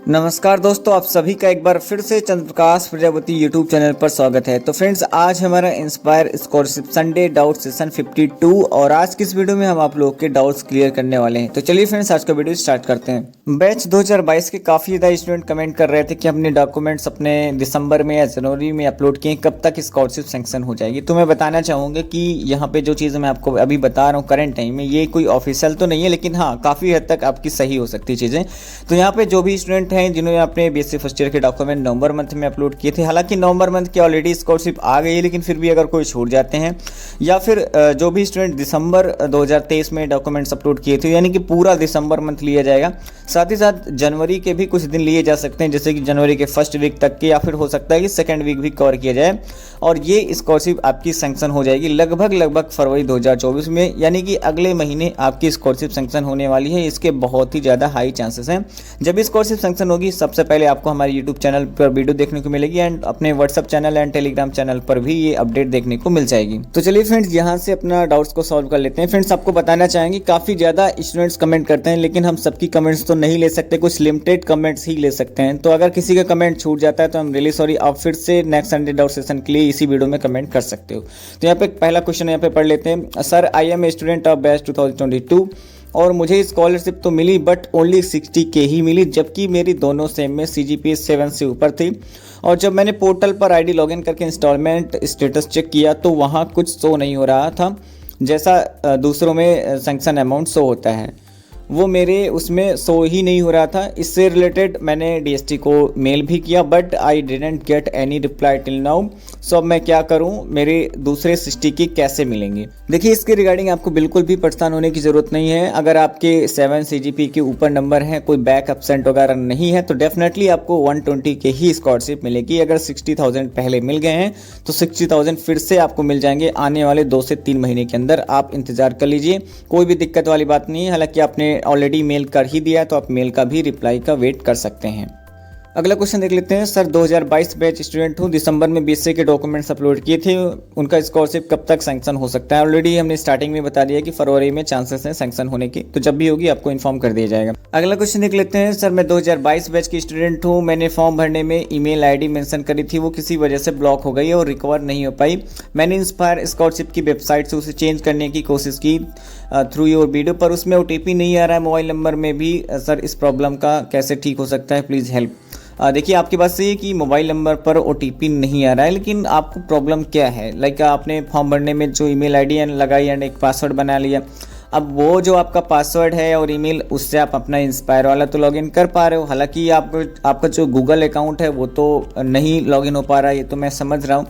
नमस्कार दोस्तों, आप सभी का एक बार फिर से चंद्र प्रकाश प्रजापति यूट्यूब चैनल पर स्वागत है। तो फ्रेंड्स, आज हमारा inspire scholarship Sunday doubt session 52 और आज की इस वीडियो में हम आप लोग के डाउट्स क्लियर करने वाले हैं। तो चलिए फ्रेंड्स, आज का वीडियो स्टार्ट करते हैं। बैच 2022 के काफ़ी ज़्यादा स्टूडेंट कमेंट कर रहे थे कि हमने डॉक्यूमेंट्स अपने दिसंबर में या जनवरी में अपलोड किए, कब तक स्कॉलरशिप सैंक्शन हो जाएगी। तो मैं बताना चाहूँगा कि यहाँ पे जो चीज़ मैं आपको अभी बता रहा हूँ करंट टाइम में, ये कोई ऑफिशियल तो नहीं है, लेकिन हाँ काफ़ी हद तक आपकी सही हो सकती है चीज़ें। तो यहाँ पे जो भी स्टूडेंट हैं जिन्होंने अपने बीएससी फर्स्ट ईयर के डॉक्यूमेंट नवंबर मंथ में अपलोड किए थे, हालांकि नवंबर मंथ की ऑलरेडी स्कॉलरशिप आ गई है, लेकिन फिर भी अगर कोई छूट जाते हैं या फिर जो भी स्टूडेंट दिसंबर 2023 में डॉक्यूमेंट्स अपलोड किए थे, यानी कि पूरा दिसंबर मंथ लिया जाएगा। साथ ही साथ जनवरी के भी कुछ दिन लिए जा सकते हैं, जैसे कि जनवरी के फर्स्ट वीक तक के, या फिर हो सकता है कि सेकेंड वीक भी कवर किया जाए और ये स्कॉलरशिप आपकी सैंक्शन हो जाएगी लगभग फरवरी 2024 में, यानी कि अगले महीने आपकी स्कॉलरशिप सैंक्शन होने वाली है। इसके बहुत ही ज़्यादा हाई चांसेस हैं। जब स्कॉलरशिप सैंक्शन होगी, सबसे पहले आपको हमारे यूट्यूब चैनल पर वीडियो देखने को मिलेगी एंड अपने WhatsApp channel and Telegram channel पर भी ये अपडेट देखने को मिल जाएगी। तो चलिए फ्रेंड्स, यहाँ से अपना डाउट्स को सॉल्व कर लेते हैं। फ्रेंड्स, आपको बताना चाहेंगे काफ़ी ज़्यादा स्टूडेंट्स कमेंट करते हैं, लेकिन हम सबकी कमेंट्स तो नहीं ले सकते, कुछ लिमिटेड कमेंट्स ही ले सकते हैं। तो अगर किसी का कमेंट छूट जाता है तो हम रियली सॉरी, आप फिर से नेक्स्ट संडे डाउट सेशन के लिए इसी वीडियो में कमेंट कर सकते हो। तो यहाँ पे पहला क्वेश्चन यहाँ पे पढ़ लेते हैं। Sir, I am a student of batch 2022 और मुझे स्कॉलरशिप तो मिली बट ओनली 60K ही मिली, जबकि मेरी दोनों सेम में CGPA 7 से ऊपर थी। और जब मैंने पोर्टल पर आईडी लॉगिन करके इंस्टॉलमेंट स्टेटस चेक किया तो वहाँ कुछ शो नहीं हो रहा था, जैसा दूसरों में सैंक्शन अमाउंट शो होता है, वो मेरे उसमें शो ही नहीं हो रहा था। इससे रिलेटेड मैंने DST को मेल भी किया but I didn't get any reply till now. So अब मैं क्या करूं, मेरे दूसरे 60K कैसे मिलेंगे? देखिए, इसके रिगार्डिंग आपको बिल्कुल भी परेशान होने की ज़रूरत नहीं है। अगर आपके 7 CGPA के ऊपर नंबर है, कोई बैक एब्सेंट वगैरह नहीं है, तो डेफिनेटली आपको 120K ही स्कॉलरशिप मिलेगी। अगर 60,000 पहले मिल गए हैं तो 60,000 फिर से आपको मिल जाएंगे आने वाले 2 से 3 महीने के अंदर। आप इंतज़ार कर लीजिए, कोई भी दिक्कत वाली बात नहीं है। हालांकि आपने ऑलरेडी मेल कर ही दिया है तो आप मेल का भी रिप्लाई का वेट कर सकते हैं। अगला क्वेश्चन देख लेते हैं। सर, 2022 बैच स्टूडेंट हूँ, दिसंबर में BSc के डॉक्यूमेंट्स अपलोड किए थे, उनका स्कॉलरशिप कब तक सैंक्शन हो सकता है? ऑलरेडी हमने स्टार्टिंग में बता दिया कि फरवरी में चांसेस हैं सैंक्शन होने की, तो जब भी होगी आपको इन्फॉर्म कर दिया जाएगा। अगला क्वेश्चन देख लेते हैं। सर, मैं 2022 बैच की स्टूडेंट हूँ, मैंने फॉर्म भरने में ईमेल ID मेंशन करी थी, वो किसी वजह से ब्लॉक हो गई और रिकवर नहीं हो पाई। मैंने इंस्पायर स्कॉलरशिप की वेबसाइट से उसे चेंज करने की कोशिश की थ्रू योर वीडियो, पर उसमें OTP नहीं आ रहा है मोबाइल नंबर में भी। सर, इस प्रॉब्लम का कैसे ठीक हो सकता है, प्लीज़ हेल्प। देखिए, आपकी बात सही है कि मोबाइल नंबर पर OTP नहीं आ रहा है, लेकिन आपको प्रॉब्लम क्या है? लाइक आपने फॉर्म भरने में जो ईमेल ID लगाई एंड एक पासवर्ड बना लिया। अब वो जो आपका पासवर्ड है और ईमेल, उससे आप अपना इंस्पायर वाला तो लॉगिन कर पा रहे हो, हालांकि आपका जो गूगल अकाउंट है वो तो नहीं लॉगिन हो पा रहा है, ये तो मैं समझ रहा हूँ।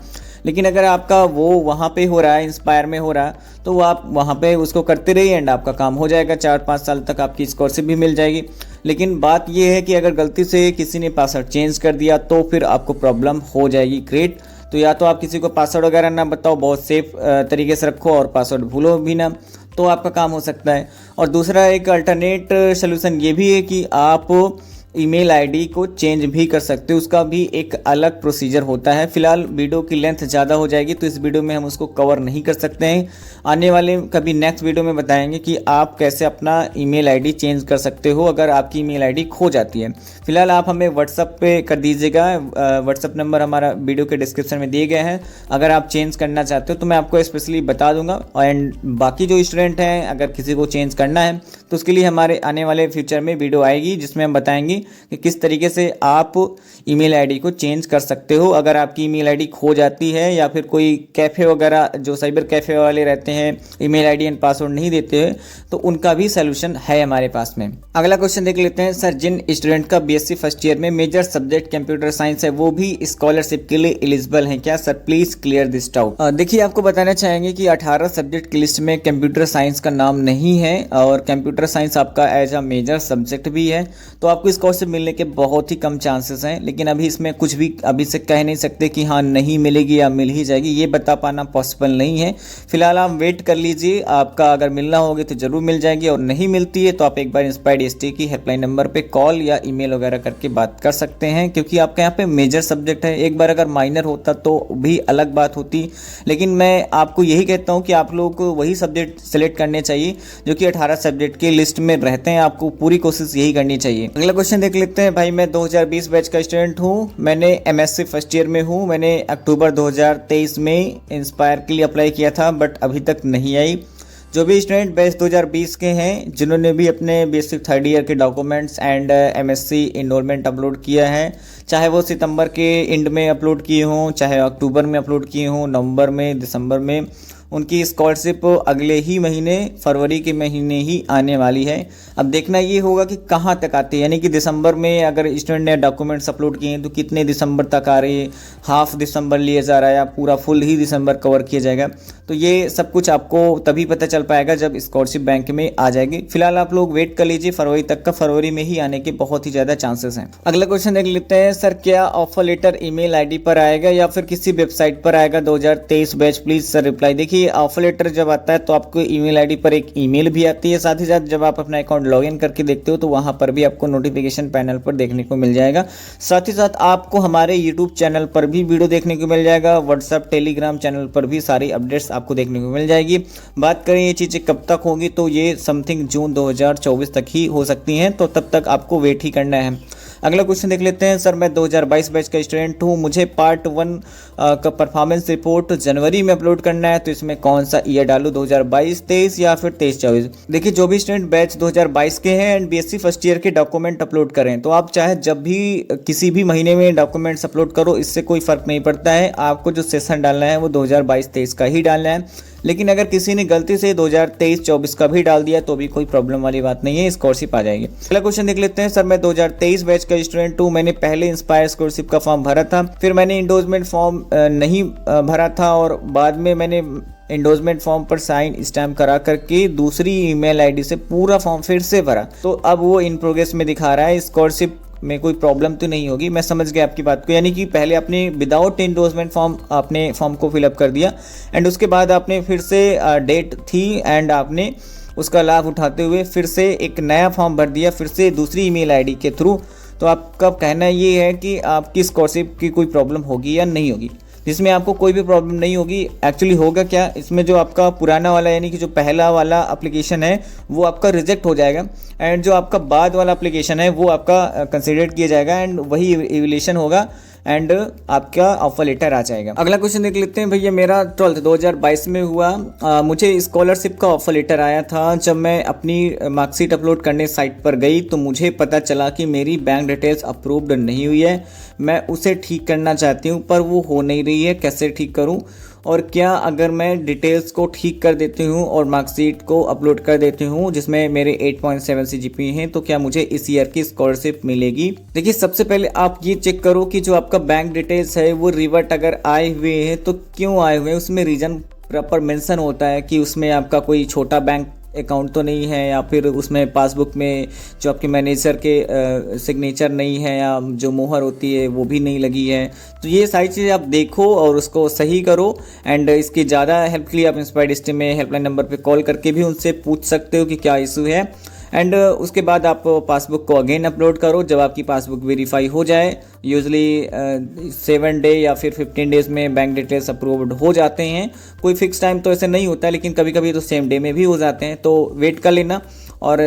लेकिन अगर आपका वो वहाँ पे हो रहा है, इंस्पायर में हो रहा है, तो वो आप वहाँ पे उसको करते रहिए एंड आपका काम हो जाएगा। 4-5 साल तक आपकी स्कॉलरशिप भी मिल जाएगी। लेकिन बात ये है कि अगर गलती से किसी ने पासवर्ड चेंज कर दिया तो फिर आपको प्रॉब्लम हो जाएगी क्रिएट। तो या तो आप किसी को पासवर्ड वगैरह ना बताओ, बहुत सेफ तरीके से रखो और पासवर्ड भूलो भी ना, तो आपका काम हो सकता है। और दूसरा एक अल्टरनेट सोल्यूशन ये भी है कि आप ईमेल ID को चेंज भी कर सकते हो, उसका भी एक अलग प्रोसीजर होता है। फिलहाल वीडियो की लेंथ ज़्यादा हो जाएगी तो इस वीडियो में हम उसको कवर नहीं कर सकते हैं। आने वाले कभी नेक्स्ट वीडियो में बताएंगे कि आप कैसे अपना ईमेल ID चेंज कर सकते हो अगर आपकी ईमेल ID खो जाती है। फिलहाल आप हमें व्हाट्सअप पे कर दीजिएगा, व्हाट्सअप नंबर हमारा वीडियो के डिस्क्रिप्शन में दिए गए हैं। अगर आप चेंज करना चाहते हो तो मैं आपको स्पेशली बता दूंगा। एंड बाकी जो स्टूडेंट हैं, अगर किसी को चेंज करना है तो उसके लिए हमारे आने वाले फ्यूचर में वीडियो आएगी जिसमें हम बताएंगे कि किस तरीके से आप ईमेल ID को चेंज कर सकते हो अगर आपकी ईमेल ID खो जाती है, या फिर कोई कैफ़े वगैरह जो साइबर कैफ़े वाले रहते हैं ईमेल ID एंड पासवर्ड नहीं देते हैं, तो उनका भी सलूशन है हमारे पास में। अगला क्वेश्चन देख लेते हैं। सर, जिन स्टूडेंट का BSc फर्स्ट ईयर में मेजर सब्जेक्ट कंप्यूटर साइंस है, वो भी स्कॉलरशिप के लिए एलिजिबल हैं क्या? Sir, please clear this doubt. देखिए, आपको बताना चाहेंगे कि 18 सब्जेक्ट की लिस्ट में कंप्यूटर साइंस का नाम नहीं है और कंप्यूटर साइंस आपका एज अ मेजर सब्जेक्ट भी है, तो आपको स्कॉलरशिप मिलने के बहुत ही कम चांसेस हैं। लेकिन अभी इसमें कुछ भी अभी से कह नहीं सकते कि हाँ नहीं मिलेगी या मिल ही जाएगी, ये बता पाना पॉसिबल नहीं है। फिलहाल आप वेट कर लीजिए, आपका अगर मिलना होगी तो जरूर मिल जाएगी, और नहीं मिलती है तो आप एक बार इंस्पायर DST की हेल्पलाइन नंबर पे कॉल या ईमेल वगैरह करके बात कर सकते हैं, क्योंकि आपका यहाँ पे मेजर सब्जेक्ट है। एक बार अगर माइनर होता तो भी अलग बात होती, लेकिन मैं आपको यही कहता हूँ कि आप लोग को वही सब्जेक्ट सेलेक्ट करने चाहिए जो कि 18 सब्जेक्ट जिनके लिस्ट में रहते हैं, आपको पूरी कोशिश यही करनी चाहिए। अगला क्वेश्चन देख लेते हैं। भाई मैं 2020 बैच का स्टूडेंट हूँ, मैंने एमएससी फर्स्ट ईयर में हूँ, मैंने अक्टूबर 2023 में इंस्पायर के लिए अप्लाई किया था बट अभी तक नहीं आई। जो भी स्टूडेंट बैच 2020 के हैं जिन्होंने भी अपने बेसिक थर्ड ईयर के documents and MSc enrolment upload किया है, चाहे वो सितंबर के एंड में अपलोड किए हों, चाहे अक्टूबर में अपलोड किए हों, नवंबर में, दिसंबर में, उनकी स्कॉलरशिप अगले ही महीने फरवरी के महीने ही आने वाली है। अब देखना ये होगा कि कहाँ तक आती है, यानी कि दिसंबर में अगर स्टूडेंट ने डॉक्यूमेंट्स अपलोड किए हैं तो कितने दिसंबर तक आ रही है, हाफ दिसंबर लिया जा रहा है या पूरा फुल ही दिसंबर कवर किया जाएगा। तो ये सब कुछ आपको तभी पता चल पाएगा जब स्कॉलरशिप बैंक में आ जाएगी। फिलहाल आप लोग वेट कर लीजिए फरवरी तक का, फरवरी में ही आने के बहुत ही ज़्यादा चांसेस हैं। अगला क्वेश्चन देख लेते हैं। सर क्या ऑफर लेटर ईमेल आईडी पर आएगा या फिर किसी वेबसाइट पर आएगा 2023 बैच? Please sir reply. देखिए ऑफर लेटर जब आता है तो आपको ईमेल आईडी पर एक ईमेल भी आती है, साथ ही साथ जब आप अपना अकाउंट लॉगिन करके देखते हो तो वहां पर भी आपको नोटिफिकेशन पैनल पर देखने को मिल जाएगा। साथ ही साथ आपको हमारे यूट्यूब चैनल पर भी वीडियो देखने को मिल जाएगा, व्हाट्सएप टेलीग्राम चैनल पर भी सारी अपडेट्स आपको देखने को मिल जाएगी। बात करें ये चीज़ें कब तक होगी तो ये समथिंग जून 2024 तक ही हो सकती हैं, तो तब तक आपको वेट ही करना है। अगला क्वेश्चन देख लेते हैं। सर मैं 2022 बैच का स्टूडेंट हूँ, मुझे पार्ट 1 का परफॉर्मेंस रिपोर्ट जनवरी में अपलोड करना है, तो इसमें कौन सा ईयर डालूँ, 2022-23 या फिर 23-24? देखिए जो भी स्टूडेंट बैच 2022 के हैं एंड बीएससी फर्स्ट ईयर के डॉक्यूमेंट अपलोड करें तो आप चाहे जब भी किसी भी महीने में डॉक्यूमेंट्स अपलोड करो, इससे कोई फर्क नहीं पड़ता है। आपको जो सेशन डालना है वो 2022-23 का ही डालना है। लेकिन अगर किसी ने गलती से 2023-24 का भी डाल दिया तो भी कोई प्रॉब्लम वाली बात नहीं है, स्कॉलरशिप आ जाएगी। अगला क्वेश्चन देख लेते हैं। सर मैं 2023 बैच का स्टूडेंट हूँ, मैंने पहले इंस्पायर स्कॉलरशिप का फॉर्म भरा था, फिर मैंने इंडोर्समेंट फॉर्म नहीं भरा था और बाद में मैंने इंडोर्समेंट फॉर्म पर साइन स्टैम्प करा करके दूसरी ईमेल आईडी से पूरा फॉर्म फिर से भरा, तो अब वो इन प्रोग्रेस में दिखा रहा है। स्कॉलरशिप में कोई प्रॉब्लम तो नहीं होगी? मैं समझ गया आपकी बात को, यानी कि पहले आपने विदाउट इंडोर्समेंट फॉर्म आपने फॉर्म को फिलअप कर दिया एंड उसके बाद आपने फिर से डेट थी एंड आपने उसका लाभ उठाते हुए फिर से एक नया फॉर्म भर दिया, फिर से दूसरी ईमेल आईडी के थ्रू। तो आपका कहना ये है कि आपकी स्कॉलरशिप की कोई प्रॉब्लम होगी या नहीं होगी? जिसमें आपको कोई भी प्रॉब्लम नहीं होगी। एक्चुअली होगा क्या, इसमें जो आपका पुराना वाला यानी कि जो पहला वाला एप्लीकेशन है वो आपका रिजेक्ट हो जाएगा एंड जो आपका बाद वाला एप्लीकेशन है वो आपका कंसिडर किया जाएगा एंड वही इवैल्यूएशन होगा एंड आपका ऑफर लेटर आ जाएगा। अगला क्वेश्चन देख लेते हैं। भैया मेरा 12th 2022 में हुआ, मुझे स्कॉलरशिप का ऑफर लेटर आया था। जब मैं अपनी मार्कशीट अपलोड करने साइट पर गई तो मुझे पता चला कि मेरी बैंक डिटेल्स अप्रूव्ड नहीं हुई है। मैं उसे ठीक करना चाहती हूँ पर वो हो नहीं रही है, कैसे ठीक करूँ? और क्या अगर मैं डिटेल्स को ठीक कर देती हूँ और मार्कशीट को अपलोड कर देती हूँ जिसमें मेरे 8.7 CGPA हैं तो क्या मुझे इस ईयर की स्कॉलरशिप मिलेगी? देखिए सबसे पहले आप ये चेक करो कि जो आपका बैंक डिटेल्स है वो रिवर्ट अगर आए हुए हैं तो क्यों आए हुए हैं, उसमें रीज़न प्रॉपर मेंशन होता है कि उसमें आपका कोई छोटा बैंक अकाउंट तो नहीं है या फिर उसमें पासबुक में जो आपके मैनेजर के सिग्नेचर नहीं है या जो मोहर होती है वो भी नहीं लगी है। तो ये सारी चीज़ें आप देखो और उसको सही करो एंड इसकी ज़्यादा हेल्प के लिए आप इंस्पायर्ड स्ट्रीम में हेल्पलाइन नंबर पे कॉल करके भी उनसे पूछ सकते हो कि क्या इशू है। एंड उसके बाद आप पासबुक को अगेन अपलोड करो। जब आपकी पासबुक वेरीफाई हो जाए, यूजली 7 डे या फिर 15 डेज में बैंक डिटेल्स अप्रूव्ड हो जाते हैं। कोई फिक्स टाइम तो ऐसे नहीं होता लेकिन कभी कभी तो सेम डे में भी हो जाते हैं, तो वेट कर लेना। और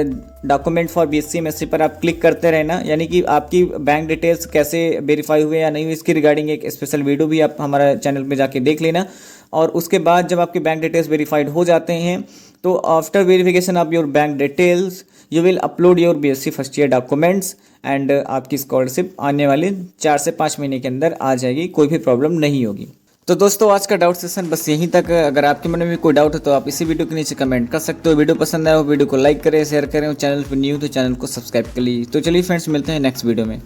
डॉक्यूमेंट फॉर बीएससी एमएससी पर आप क्लिक करते रहना, यानी कि आपकी बैंक डिटेल्स कैसे वेरीफाई हुए या नहीं हुए इसकी रिगार्डिंग एक स्पेशल वीडियो भी आप हमारा चैनल में जाके देख लेना। और उसके बाद जब आपके बैंक डिटेल्स वेरीफाइड हो जाते हैं तो after verification of your bank details you will upload your BSc first year documents and आपकी स्कॉलरशिप आने वाले 4 से 5 महीने के अंदर आ जाएगी, कोई भी प्रॉब्लम नहीं होगी। तो दोस्तों आज का डाउट सेशन बस यहीं तक। अगर आपके मन में भी कोई डाउट है तो आप इसी वीडियो के नीचे कमेंट कर सकते हो। वीडियो पसंद आया हो वीडियो को लाइक करें, शेयर करें और चैनल पर न्यू तो चैनल को सब्सक्राइब कर लीजिए। तो चलिए फ्रेंड्स मिलते हैं नेक्स्ट वीडियो में।